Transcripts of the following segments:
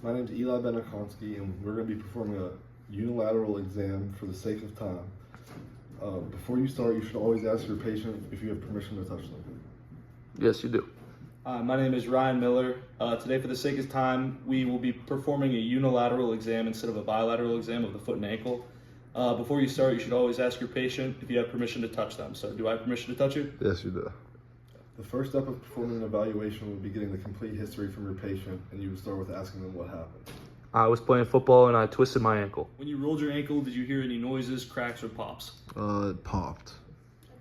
My name is Eli Benakonski, and we're going to be performing a unilateral exam for the sake of time. Before you start, you should always ask your patient if you have permission to touch them. Yes, you do. My name is Ryan Miller. Today, for the sake of time, we will be performing a unilateral exam instead of a bilateral exam of the foot and ankle. Before you start, you should always ask your patient if you have permission to touch them. So, do I have permission to touch you? Yes, you do. The first step of performing an evaluation would be getting the complete history from your patient, and you would start with asking them what happened. I was playing football and I twisted my ankle. When you rolled your ankle, did you hear any noises, cracks, or pops? It popped.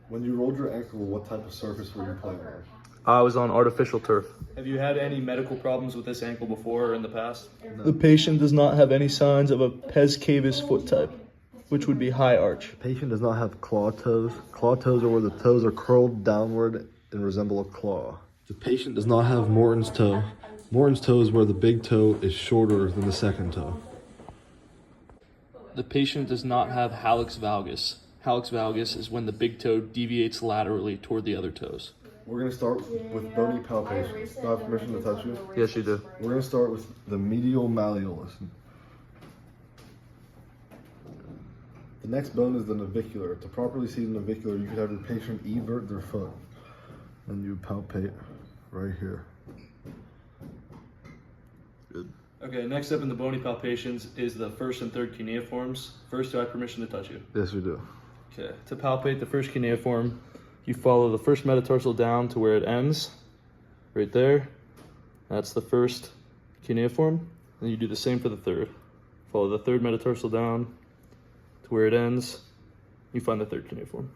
When you rolled your ankle, what type of surface were you playing on? I was on artificial turf. Have you had any medical problems with this ankle before or in the past? The patient does not have any signs of a pes cavus foot type, which would be high arch. The patient does not have claw toes. Claw toes are where the toes are curled downward and resemble a claw. The patient does not have Morton's toe. Morton's toe is where the big toe is shorter than the second toe. The patient does not have hallux valgus. Hallux valgus is when the big toe deviates laterally toward the other toes. We're going to start with bony palpation. Do I have permission to touch you? Yes, you do. We're going to start with the medial malleolus. The next bone is the navicular. To properly see the navicular, you could have your patient evert their foot. And you palpate right here. Good. Okay, next up in the bony palpations is the first and third cuneiforms. First, do I have permission to touch you? Yes, we do. Okay, to palpate the first cuneiform, you follow the first metatarsal down to where it ends, right there. That's the first cuneiform. And you do the same for the third. Follow the third metatarsal down to where it ends. You find the third cuneiform.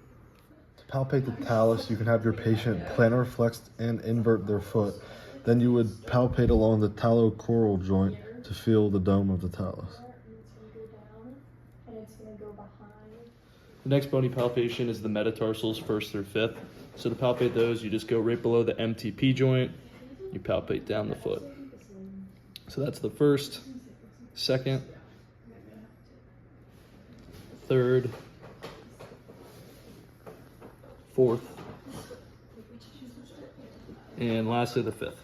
To palpate the talus, you can have your patient plantar flex and invert their foot. Then you would palpate along the talocoral joint to feel the dome of the talus. The next bony palpation is the metatarsals, first through fifth. So to palpate those, you just go right below the MTP joint. You palpate down the foot. So that's the first, second, third, fourth, and lastly the fifth.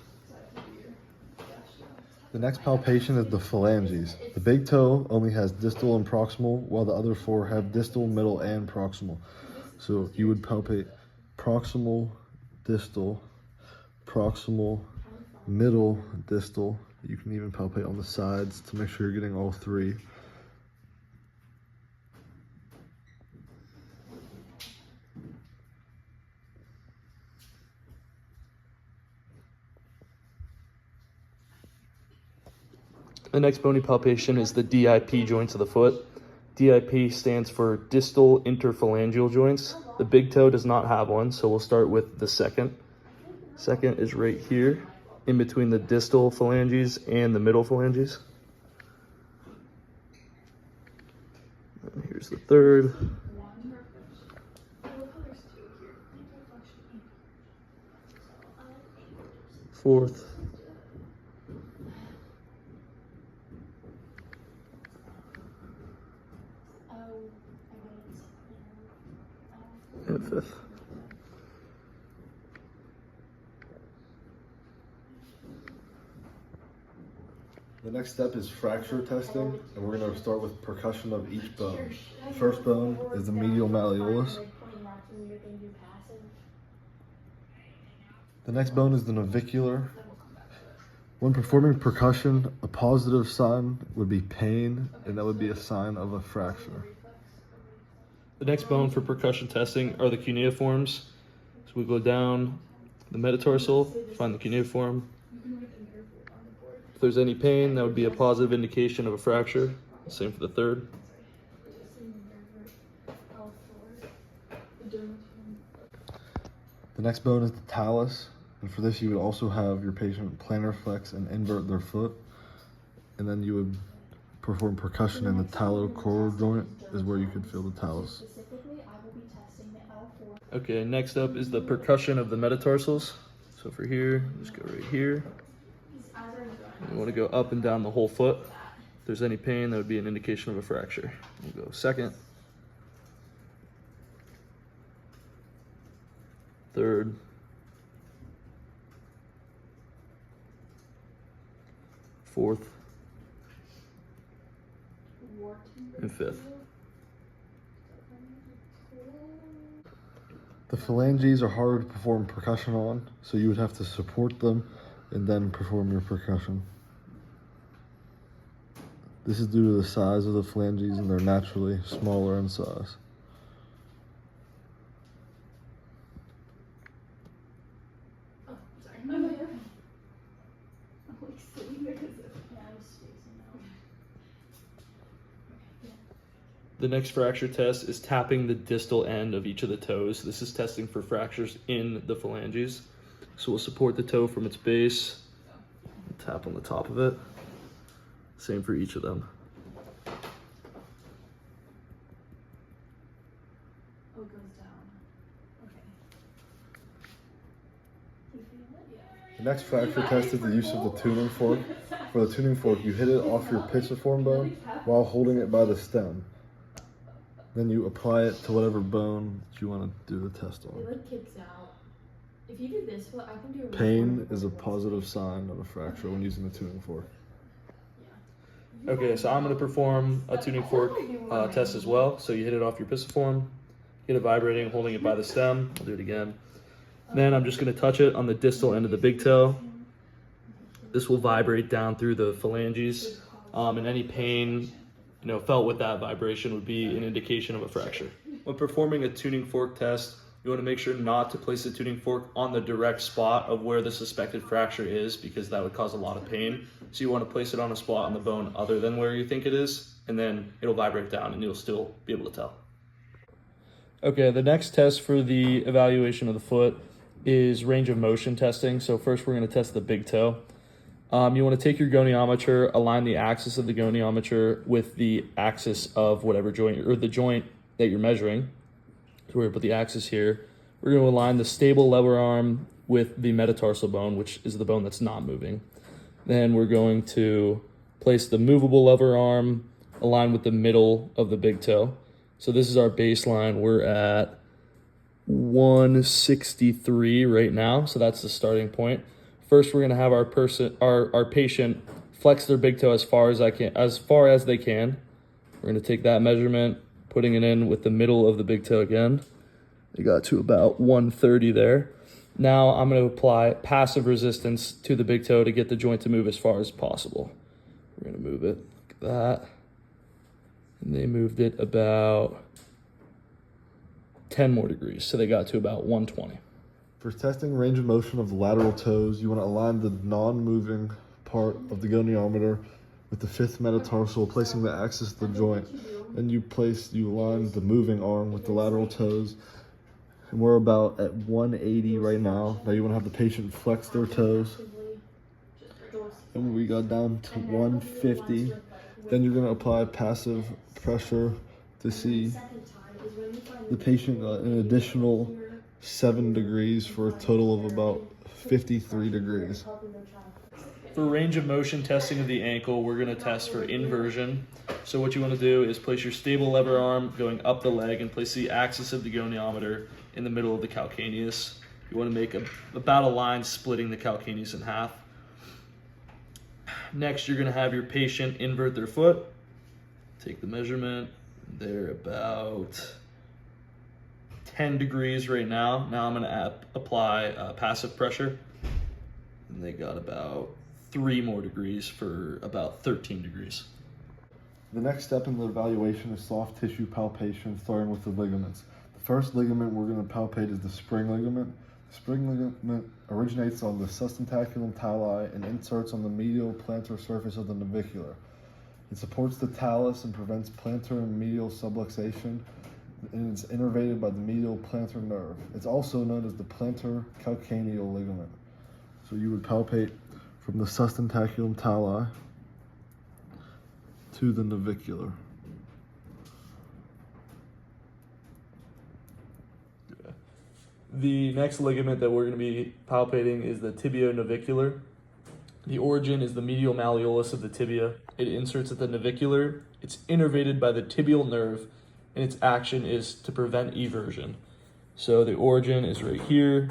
The next palpation is the phalanges. The big toe only has distal and proximal, while the other four have distal, middle, and proximal. So you would palpate proximal, distal, proximal, middle, distal. You can even palpate on the sides to make sure you're getting all three. The next bony palpation is the DIP joints of the foot. DIP stands for distal interphalangeal joints. The big toe does not have one, so we'll start with the second. Second is right here, in between the distal phalanges and the middle phalanges. And here's the third. Fourth. And fifth. The next step is fracture testing, and we're going to start with percussion of each bone. The first bone is the medial malleolus. The next bone is the navicular. When performing percussion, a positive sign would be pain, and that would be a sign of a fracture. The next bone for percussion testing are the cuneiforms. So we go down the metatarsal, find the cuneiform. If there's any pain, that would be a positive indication of a fracture. Same for the third. The next bone is the talus, and for this you would also have your patient plantar flex and invert their foot, and then you would perform percussion in the talocoral joint is where you could feel the talus. Okay, next up is the percussion of the metatarsals. So for here, just go right here. You want to go up and down the whole foot. If there's any pain, that would be an indication of a fracture. We'll go second, third, fourth, and fifth. The phalanges are harder to perform percussion on, so you would have to support them and then perform your percussion. This is due to the size of the phalanges, and they're naturally smaller in size. The next fracture test is tapping the distal end of each of the toes. This is testing for fractures in the phalanges. So we'll support the toe from its base, tap on the top of it. Same for each of them. Oh, it goes down. Okay. You feel it? Yeah. The next fracture test is the use of the tuning fork. For the tuning fork, you hit it off your pisiform bone while holding it by the stem. Then you apply it to whatever bone that you want to do the test It on. like kicks out. If you do this, well, I can do a Pain is a positive sign of a fracture when using the tuning fork. Okay, so I'm going to perform a tuning fork test as well. So you hit it off your pisiform, get it vibrating, holding it by the stem. I'll do it again. Then I'm just going to touch it on the distal end of the big toe. This will vibrate down through the phalanges, and any pain felt with that vibration would be an indication of a fracture. When performing a tuning fork test, you want to make sure not to place the tuning fork on the direct spot of where the suspected fracture is, because that would cause a lot of pain. So you want to place it on a spot on the bone other than where you think it is, and then it'll vibrate down and you'll still be able to tell. Okay, the next test for the evaluation of the foot is range of motion testing. So first we're going to test the big toe. You want to take your goniometer, align the axis of the goniometer with the axis of whatever joint, or the joint that you're measuring. So we're going to put the axis here. We're going to align the stable lever arm with the metatarsal bone, which is the bone that's not moving. Then we're going to place the movable lever arm aligned with the middle of the big toe. So this is our baseline. We're at 163 right now. So that's the starting point. First, we're going to have our patient flex their big toe as far as they can. We're going to take that measurement, putting it in with the middle of the big toe again. They got to about 130 there. Now I'm going to apply passive resistance to the big toe to get the joint to move as far as possible. We're going to move it like that. And they moved it about 10 more degrees. So they got to about 120. For testing range of motion of the lateral toes, you want to align the non-moving part of the goniometer with the fifth metatarsal, placing the axis of the joint. Then you align the moving arm with the lateral toes. And we're about at 180 right now. Now you want to have the patient flex their toes. And we got down to 150. Then you're going to apply passive pressure to see the patient got an additional 7 degrees for a total of about 53 degrees. For range of motion testing of the ankle, we're going to test for inversion. So what you want to do is place your stable lever arm going up the leg and place the axis of the goniometer in the middle of the calcaneus. You want to make about a line splitting the calcaneus in half. Next, you're going to have your patient invert their foot. Take the measurement. They're about 10 degrees right now. Now I'm going to apply passive pressure. And they got about 3 more degrees for about 13 degrees. The next step in the evaluation is soft tissue palpation, starting with the ligaments. The first ligament we're going to palpate is the spring ligament. The spring ligament originates on the sustentaculum tali and inserts on the medial plantar surface of the navicular. It supports the talus and prevents plantar and medial subluxation, and it's innervated by the medial plantar nerve. It's also known as the plantar calcaneal ligament. So you would palpate from the sustentaculum tali to the navicular. The next ligament that we're going to be palpating is the tibio-navicular. The origin is the medial malleolus of the tibia. It inserts at the navicular. It's innervated by the tibial nerve, and its action is to prevent eversion. So the origin is right here,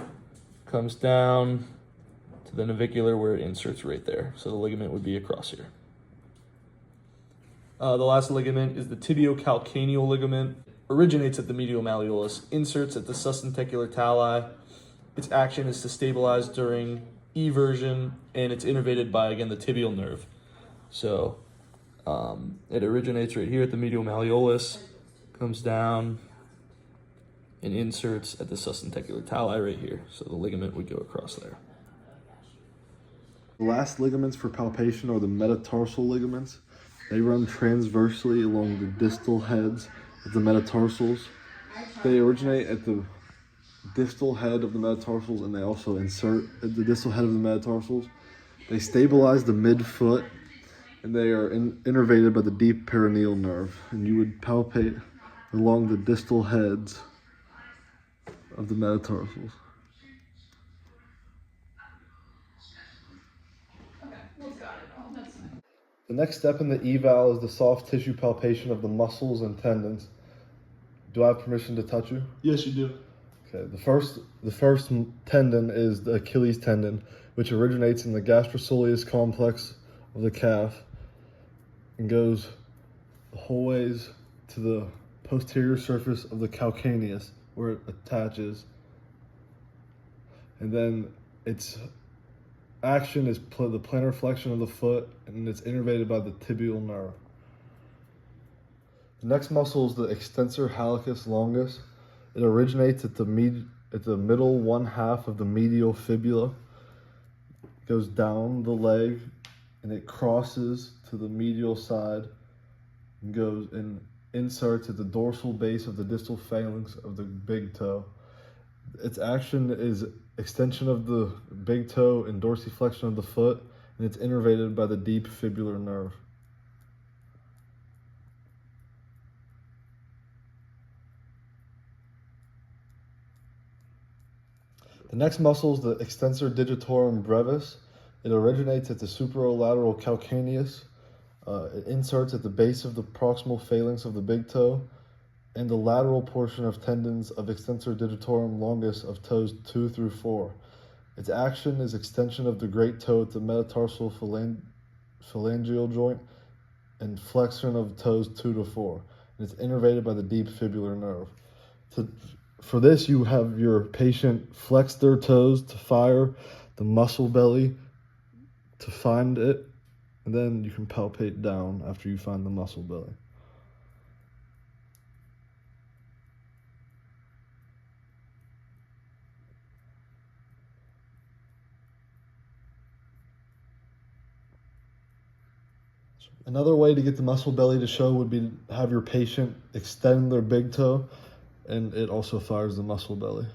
comes down to the navicular where it inserts right there. So the ligament would be across here. The last ligament is the tibiocalcaneal ligament. Originates at the medial malleolus, inserts at the sustentacular tali. Its action is to stabilize during eversion, and it's innervated by, again, the tibial nerve. So it originates right here at the medial malleolus, comes down, and inserts at the sustentacular tali right here. So the ligament would go across there. The last ligaments for palpation are the metatarsal ligaments. They run transversely along the distal heads of the metatarsals. They originate at the distal head of the metatarsals, and they also insert at the distal head of the metatarsals. They stabilize the midfoot, and they are innervated by the deep perineal nerve. And you would palpate along the distal heads of the metatarsals. The next step in the eval is the soft tissue palpation of the muscles and tendons. Do I have permission to touch you? Yes, you do. Okay, the first tendon is the Achilles tendon, which originates in the gastrosoleus complex of the calf and goes the whole ways to the posterior surface of the calcaneus, where it attaches. And then its action is the plantar flexion of the foot, and it's innervated by the tibial nerve. The next muscle is the extensor hallucis longus. It originates at the middle one half of the medial fibula, goes down the leg, and it crosses to the medial side and goes and inserts at the dorsal base of the distal phalanx of the big toe. Its action is extension of the big toe and dorsiflexion of the foot, and it's innervated by the deep fibular nerve. The next muscle is the extensor digitorum brevis. It originates at the superolateral calcaneus. It inserts at the base of the proximal phalanx of the big toe and the lateral portion of tendons of extensor digitorum longus of toes 2 through 4. Its action is extension of the great toe at the metatarsal phalangeal joint and flexion of toes 2 to 4. And it's innervated by the deep fibular nerve. For this, you have your patient flex their toes to fire the muscle belly to find it, and then you can palpate down after you find the muscle belly. Another way to get the muscle belly to show would be to have your patient extend their big toe, and it also fires the muscle belly.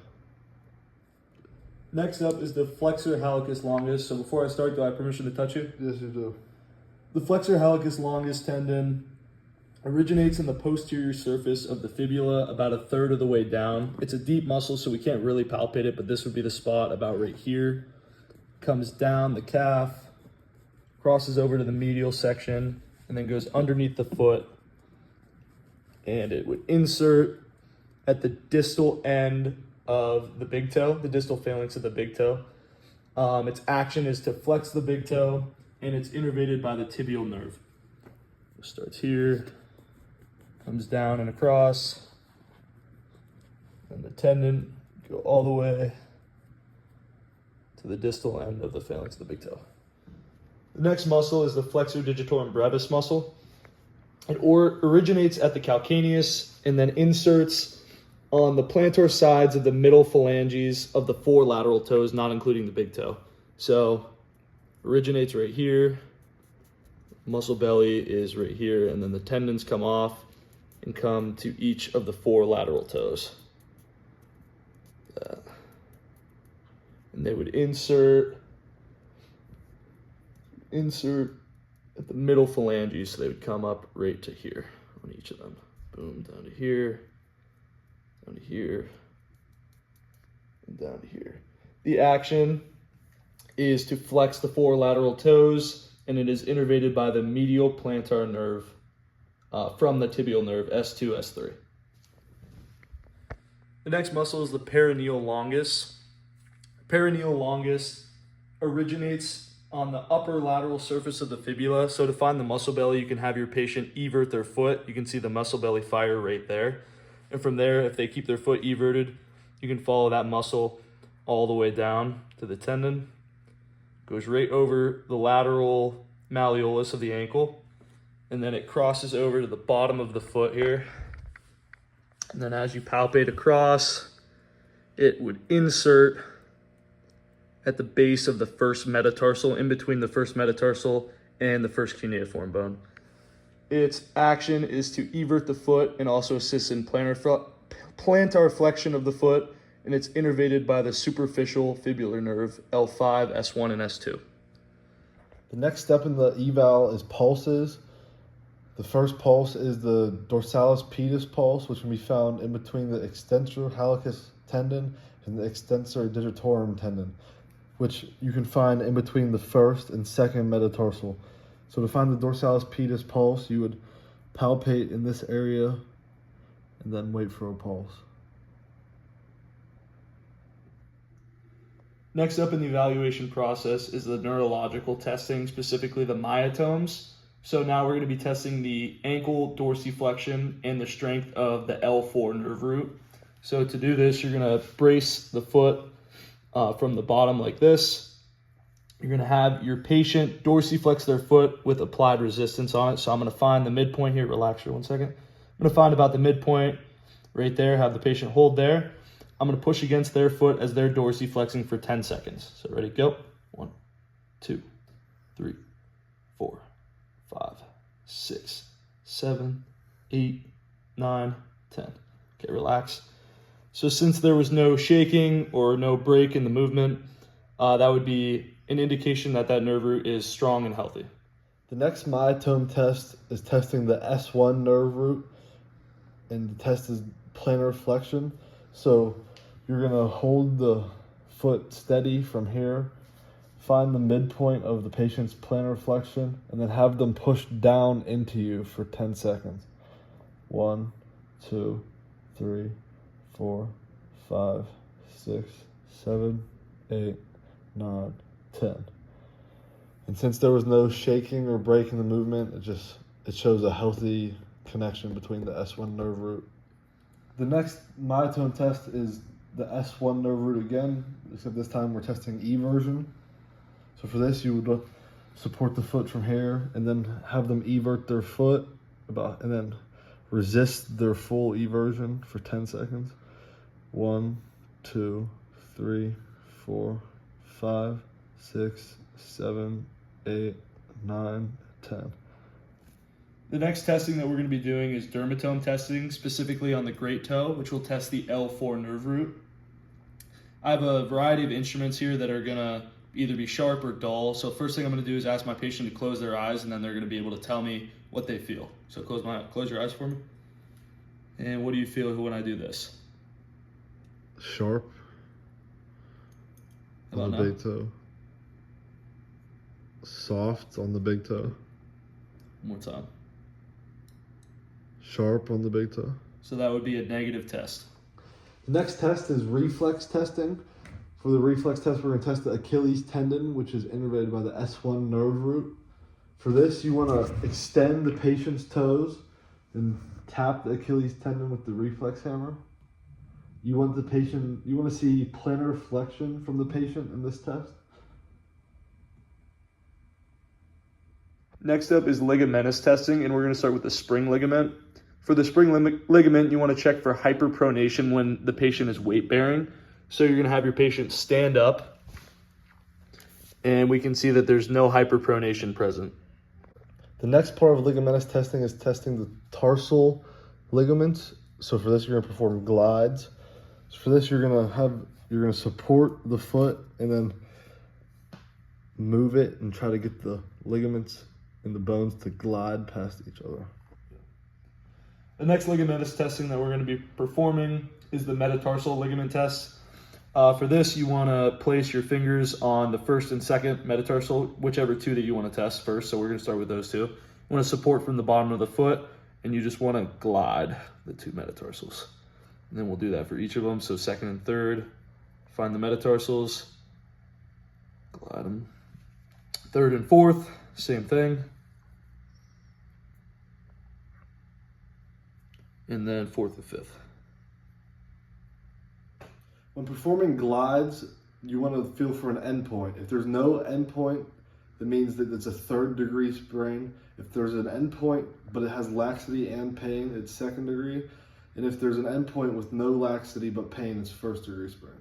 Next up is the flexor hallucis longus. So before I start, do I have permission to touch you? Yes, you do. The flexor hallucis longus tendon originates in the posterior surface of the fibula about a third of the way down. It's a deep muscle, so we can't really palpate it, but this would be the spot about right here. Comes down the calf, crosses over to the medial section, and then goes underneath the foot. And it would insert at the distal end of the big toe, the distal phalanx of the big toe. Its action is to flex the big toe, and it's innervated by the tibial nerve. It starts here, comes down and across, and the tendon go all the way to the distal end of the phalanx of the big toe. The next muscle is the flexor digitorum brevis muscle. It originates at the calcaneus and then inserts on the plantar sides of the middle phalanges of the 4 lateral toes, not including the big toe. So originates right here, muscle belly is right here, and then the tendons come off and come to each of the 4 lateral toes. And they would insert at the middle phalanges, so they would come up right to here on each of them. Boom, down to here, down to here, and down to here. The action is to flex the 4 lateral toes, and it is innervated by the medial plantar nerve from the tibial nerve, S2, S3. The next muscle is the perineal longus. Perineal longus originates on the upper lateral surface of the fibula. So to find the muscle belly, you can have your patient evert their foot. You can see the muscle belly fire right there. And from there, if they keep their foot everted, you can follow that muscle all the way down to the tendon. Goes right over the lateral malleolus of the ankle. And then it crosses over to the bottom of the foot here. And then as you palpate across, it would insert at the base of the first metatarsal, in between the first metatarsal and the first cuneiform bone. Its action is to evert the foot and also assists in plantar flexion of the foot, and it's innervated by the superficial fibular nerve, L5, S1, and S2. The next step in the eval is pulses. The first pulse is the dorsalis pedis pulse, which can be found in between the extensor hallucis tendon and the extensor digitorum tendon, which you can find in between the first and second metatarsal. So to find the dorsalis pedis pulse, you would palpate in this area and then wait for a pulse. Next up in the evaluation process is the neurological testing, specifically the myotomes. So now we're going to be testing the ankle dorsiflexion and the strength of the L4 nerve root. So to do this, you're going to brace the foot from the bottom like this. You're going to have your patient dorsiflex their foot with applied resistance on it. So I'm going to find the midpoint here. Relax for 1 second. I'm going to find about the midpoint right there. Have the patient hold there. I'm going to push against their foot as they're dorsiflexing for 10 seconds. So ready, go. 1, 2, 3, 4, 5, 6, 7, 8, 9, 10. Okay, relax. So since there was no shaking or no break in the movement, that would be an indication that that nerve root is strong and healthy. The next myotome test is testing the S1 nerve root, and the test is plantar flexion. So you're gonna hold the foot steady from here, find the midpoint of the patient's plantar flexion, and then have them push down into you for 10 seconds. 1, 2, 3, 4, 5, 6, 7, 8, 9, 10. And since there was no shaking or break in the movement, it shows a healthy connection between the S1 nerve root. The next myotome test is the S1 nerve root again, except this time we're testing eversion. So for this, you would support the foot from here and then have them evert their foot and then resist their full eversion for 10 seconds. 1, 2, 3, 4, 5, 6, 7, 8, 9, 10. The next testing that we're going to be doing is dermatome testing, specifically on the great toe, which will test the L4 nerve root. I have a variety of instruments here that are going to either be sharp or dull. So first thing I'm going to do is ask my patient to close their eyes, and then they're going to be able to tell me what they feel. So close your eyes for me. And what do you feel when I do this? Sharp How on about the now? big toe. Soft on the big toe. One more time. Sharp on the big toe. So that would be a negative test. The next test is reflex testing. For the reflex test, we're going to test the Achilles tendon, which is innervated by the S1 nerve root. For this, you want to extend the patient's toes and tap the Achilles tendon with the reflex hammer. You want to see plantar flexion from the patient in this test. Next up is ligamentous testing, and we're going to start with the spring ligament. For the spring ligament, you want to check for hyperpronation when the patient is weight bearing. So you're going to have your patient stand up, and we can see that there's no hyperpronation present. The next part of ligamentous testing is testing the tarsal ligaments. So for this, you're going to perform glides. So for this, you're going to support the foot and then move it and try to get the ligaments and the bones to glide past each other. The next ligamentous testing that we're going to be performing is the metatarsal ligament test. For this, you want to place your fingers on the first and second metatarsal, whichever two that you want to test first. So we're going to start with those two. You want to support from the bottom of the foot, and you just want to glide the two metatarsals. And then we'll do that for each of them. So second and third, find the metatarsals, glide them. Third and fourth, same thing. And then fourth and fifth. When performing glides, you want to feel for an endpoint. If there's no endpoint, that means that it's a 3rd degree sprain. If there's an endpoint, but it has laxity and pain, it's 2nd degree. And if there's an endpoint with no laxity but pain, it's 1st degree sprain.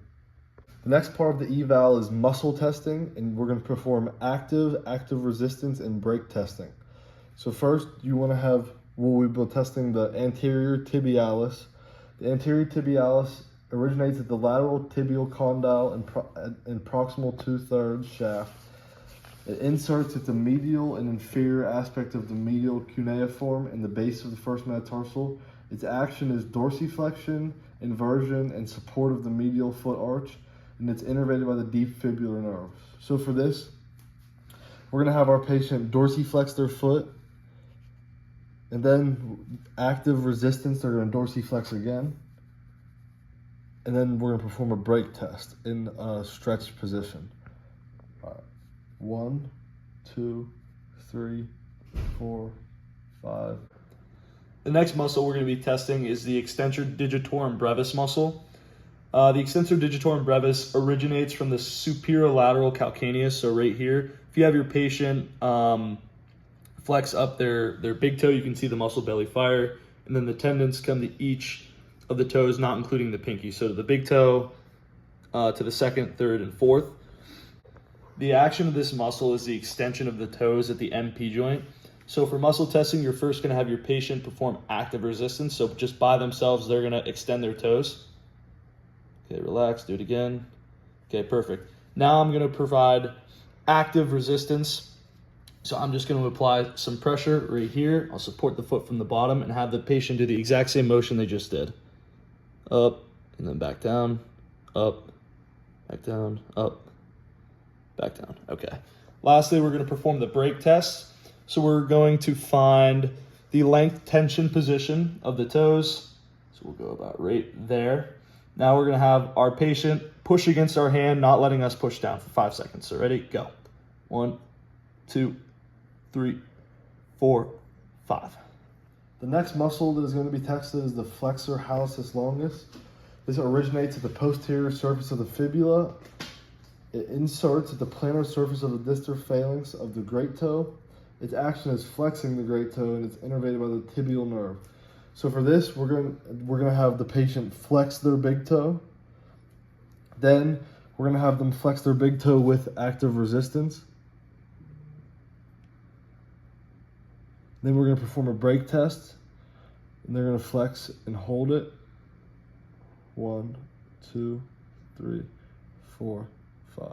The next part of the eval is muscle testing, and we're going to perform active resistance, and break testing. So first, you want to have, we'll be testing the anterior tibialis. The anterior tibialis originates at the lateral tibial condyle and proximal 2/3 shaft. It inserts at the medial and inferior aspect of the medial cuneiform in the base of the first metatarsal. Its action is dorsiflexion, inversion, and support of the medial foot arch, and it's innervated by the deep fibular nerve. So for this, we're going to have our patient dorsiflex their foot, and then active resistance, they're going to dorsiflex again. And then we're going to perform a break test in a stretched position. All right. 1, 2, 3, 4, 5. The next muscle we're going to be testing is the extensor digitorum brevis muscle. The extensor digitorum brevis originates from the superior lateral calcaneus, so right here. If you have your patient flex up their big toe, you can see the muscle belly fire, and then the tendons come to each of the toes, not including the pinky. So to the big toe, to the 2nd, 3rd, and 4th. The action of this muscle is the extension of the toes at the MP joint. So for muscle testing, you're first going to have your patient perform active resistance. So just by themselves, they're going to extend their toes. Okay, relax, do it again. Okay, perfect. Now I'm going to provide active resistance. So I'm just going to apply some pressure right here. I'll support the foot from the bottom and have the patient do the exact same motion they just did. Up, and then back down, up, back down, up, back down. Okay. Lastly, we're going to perform the break test. So we're going to find the length tension position of the toes. So we'll go about right there. Now we're going to have our patient push against our hand, not letting us push down for 5 seconds. So ready, go. 1, 2, 3, 4, 5. The next muscle that is going to be tested is the flexor hallucis longus. This originates at the posterior surface of the fibula. It inserts at the plantar surface of the distal phalanx of the great toe. Its action is flexing the great toe, and it's innervated by the tibial nerve. So for this, we're going to have the patient flex their big toe. Then we're going to have them flex their big toe with active resistance. Then we're going to perform a break test, and they're going to flex and hold it. 1, 2, 3, 4, 5.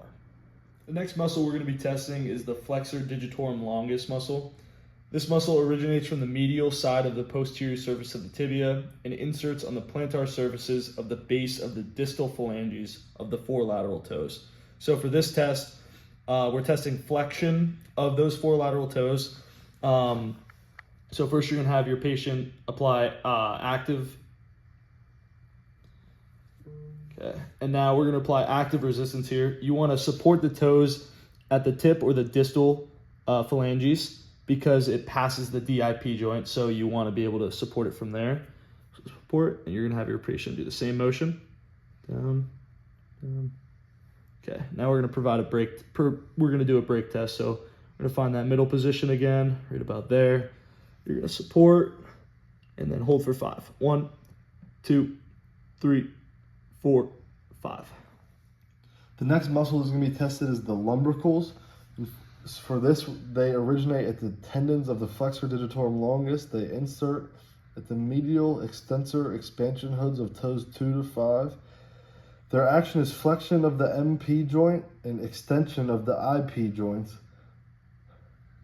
The next muscle we're going to be testing is the flexor digitorum longus muscle. This muscle originates from the medial side of the posterior surface of the tibia and inserts on the plantar surfaces of the base of the distal phalanges of the 4 lateral toes. So for this test, we're testing flexion of those 4 lateral toes. So first you're going to have your patient apply active. Okay. And now we're going to apply active resistance here. You want to support the toes at the tip or the distal phalanges because it passes the DIP joint. So you want to be able to support it from there. So support, and you're going to have your patient do the same motion. Down, down. Okay. Now we're going to provide a break. We're going to do a break test. So we're going to find that middle position again, right about there. You're going to support and then hold for 5. 1, 2, 3, 4, 5. The next muscle that's going to be tested is the lumbricals. For this, they originate at the tendons of the flexor digitorum longus. They insert at the medial extensor expansion hoods of toes 2 to 5. Their action is flexion of the MP joint and extension of the IP joints.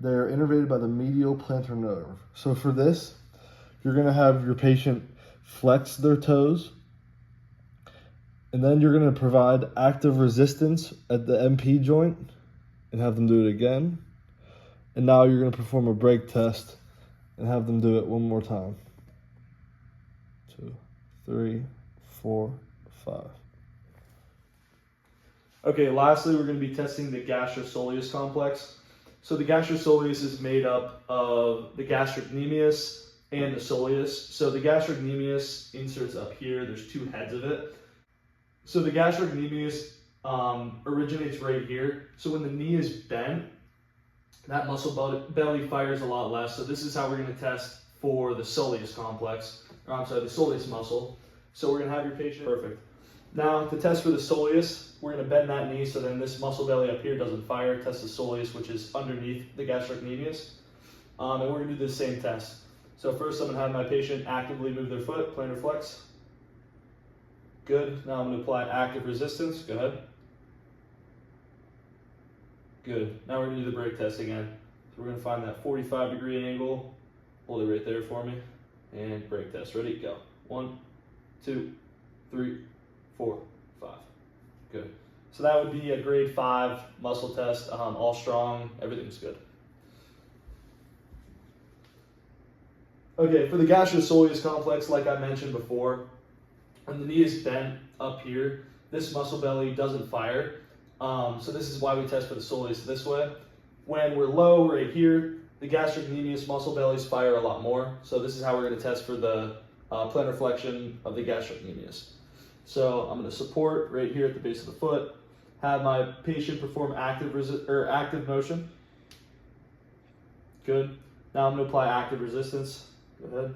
They are innervated by the medial plantar nerve. So for this, you're going to have your patient flex their toes, and then you're going to provide active resistance at the MP joint and have them do it again. And now you're going to perform a break test and have them do it one more time. 2, 3, 4, 5. Okay, lastly, we're going to be testing the gastrosoleus complex. So the gastrocsoleus is made up of the gastrocnemius and the soleus. So the gastrocnemius inserts up here. There's two heads of it. So the gastrocnemius originates right here. So when the knee is bent, that muscle belly fires a lot less. So this is how we're going to test for the soleus complex. Or I'm sorry, the soleus muscle. So we're going to have your patient. Perfect. Now to test for the soleus, we're going to bend that knee so then this muscle belly up here doesn't fire. Test the soleus, which is underneath the gastrocnemius. And we're going to do the same test. So first I'm going to have my patient actively move their foot, plantar flex. Good. Now I'm going to apply active resistance. Go ahead. Good. Now we're going to do the break test again. So we're going to find that 45-degree angle. Hold it right there for me. And break test. Ready? Go. 1, 2, 3, 4, 5. Good. So that would be a grade 5 muscle test. All strong. Everything's good. Okay, for the gastrocsoleus complex, like I mentioned before, when the knee is bent up here, this muscle belly doesn't fire. So this is why we test for the soleus this way. When we're low right here, the gastrocnemius muscle bellies fire a lot more. So this is how we're going to test for the plantar flexion of the gastrocnemius. So I'm going to support right here at the base of the foot, have my patient perform active motion. Good. Now I'm going to apply active resistance. Go ahead.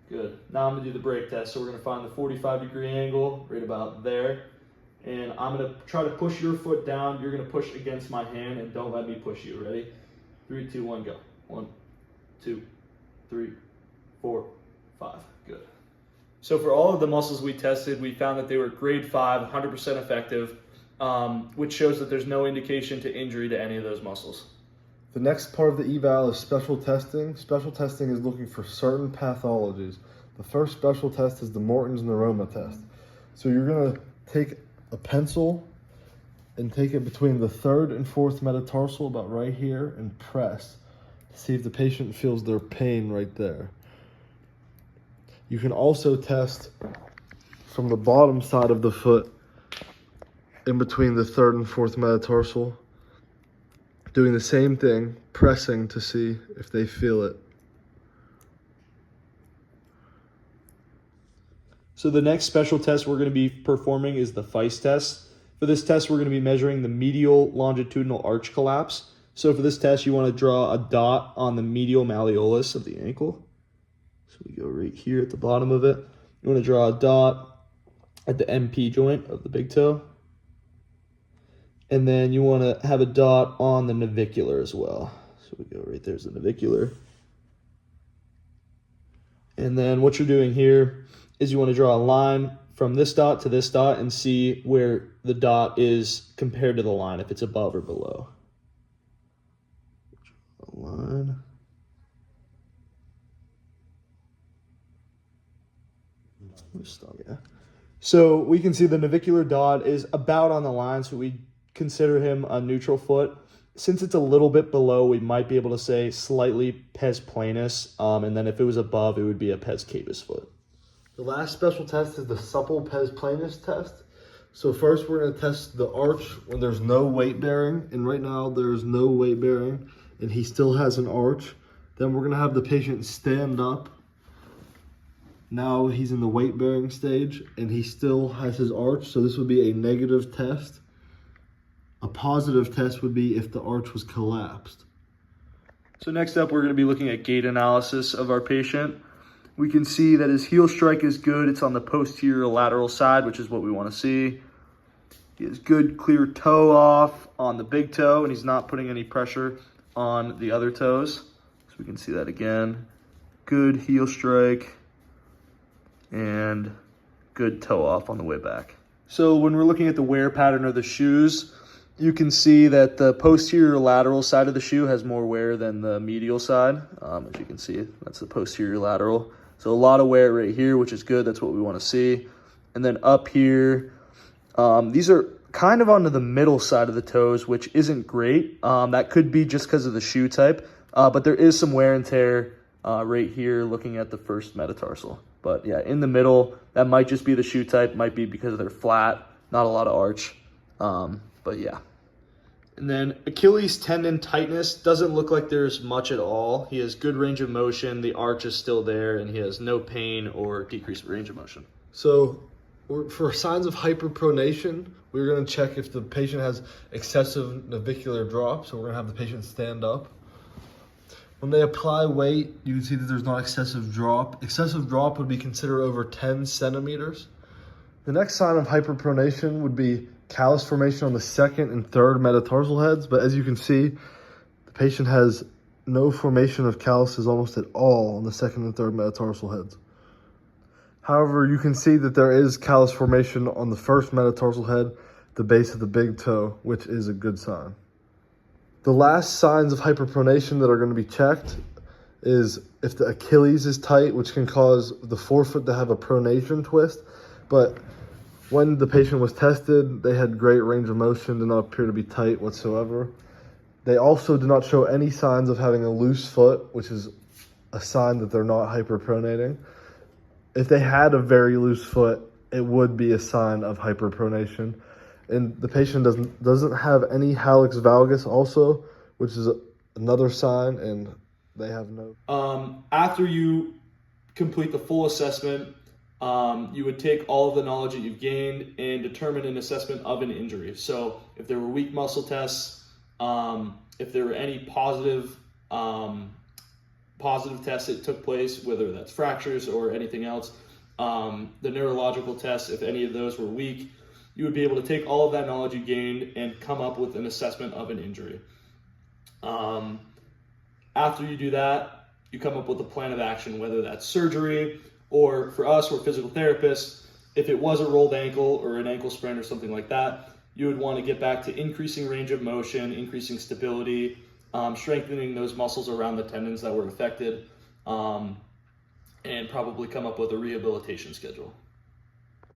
Good. Now I'm going to do the break test. So we're going to find the 45-degree angle right about there. And I'm going to try to push your foot down. You're going to push against my hand and don't let me push you. Ready? 3, 2, 1, go. 1, 2, 3, 4, 5. Good. So for all of the muscles we tested, we found that they were grade 5, 100% effective, which shows that there's no indication to injury to any of those muscles. The next part of the eval is special testing. Special testing is looking for certain pathologies. The first special test is the Morton's neuroma test. So you're going to take a pencil and take it between the 3rd and 4th metatarsal, about right here, and press to see if the patient feels their pain right there. You can also test from the bottom side of the foot in between the 3rd and 4th metatarsal, doing the same thing, pressing to see if they feel it. So the next special test we're going to be performing is the Feist test. For this test, we're going to be measuring the medial longitudinal arch collapse. So for this test, you want to draw a dot on the medial malleolus of the ankle. So we go right here at the bottom of it. You want to draw a dot at the MP joint of the big toe. And then you want to have a dot on the navicular as well. So we go right there's the navicular. And then what you're doing here is you want to draw a line from this dot to this dot and see where the dot is compared to the line, if it's above or below. A line. Yeah. So we can see the navicular dot is about on the line, so we consider him a neutral foot. Since it's a little bit below, we might be able to say slightly pes planus, and then if it was above, it would be a pes cavus foot. The last special test is the supple pes planus test. So first we're going to test the arch when there's no weight bearing, and right now there's no weight bearing and he still has an arch. Then we're going to have the patient stand up. Now he's in the weight bearing stage and he still has his arch, so this would be a negative test. A positive test would be if the arch was collapsed. So next up, we're going to be looking at gait analysis of our patient. We can see that his heel strike is good. It's on the posterior lateral side, which is what we want to see. He has good clear toe off on the big toe, and he's not putting any pressure on the other toes. So we can see that again. Good heel strike and good toe off on the way back. So when we're looking at the wear pattern of the shoes, you can see that the posterior lateral side of the shoe has more wear than the medial side. As you can see, that's the posterior lateral. So a lot of wear right here, which is good. That's what we want to see. And then up here, these are kind of onto the middle side of the toes, which isn't great. That could be just because of the shoe type. But there is some wear and tear right here looking at the first metatarsal. But yeah, in the middle, that might just be the shoe type. Might be because they're flat, not a lot of arch. But yeah. And then Achilles tendon tightness doesn't look like there's much at all. He has good range of motion, the arch is still there, and he has no pain or decreased range of motion. So for signs of hyperpronation, we're going to check if the patient has excessive navicular drop. So we're going to have the patient stand up. When they apply weight, you can see that there's not excessive drop. Excessive drop would be considered over 10 centimeters. The next sign of hyperpronation would be callus formation on the second and third metatarsal heads. But as you can see, the patient has no formation of calluses almost at all on the second and third metatarsal heads. However, you can see that there is callus formation on the first metatarsal head, the base of the big toe, which is a good sign. The last signs of hyperpronation that are going to be checked is if the Achilles is tight, which can cause the forefoot to have a pronation twist. But when the patient was tested, they had great range of motion, did not appear to be tight whatsoever. They also do not show any signs of having a loose foot, which is a sign that they're not hyperpronating. If they had a very loose foot, it would be a sign of hyperpronation. And the patient doesn't have any hallux valgus also, which is another sign, and they have no. After you complete the full assessment, you would take all of the knowledge that you've gained and determine an assessment of an injury. So if there were weak muscle tests, if there were any positive tests that took place, whether that's fractures or anything else, the neurological tests, if any of those were weak, you would be able to take all of that knowledge you gained and come up with an assessment of an injury. After you do that, you come up with a plan of action, whether that's surgery, or for us, we're physical therapists, if it was a rolled ankle or an ankle sprain or something like that, you would want to get back to increasing range of motion, increasing stability, strengthening those muscles around the tendons that were affected, and probably come up with a rehabilitation schedule.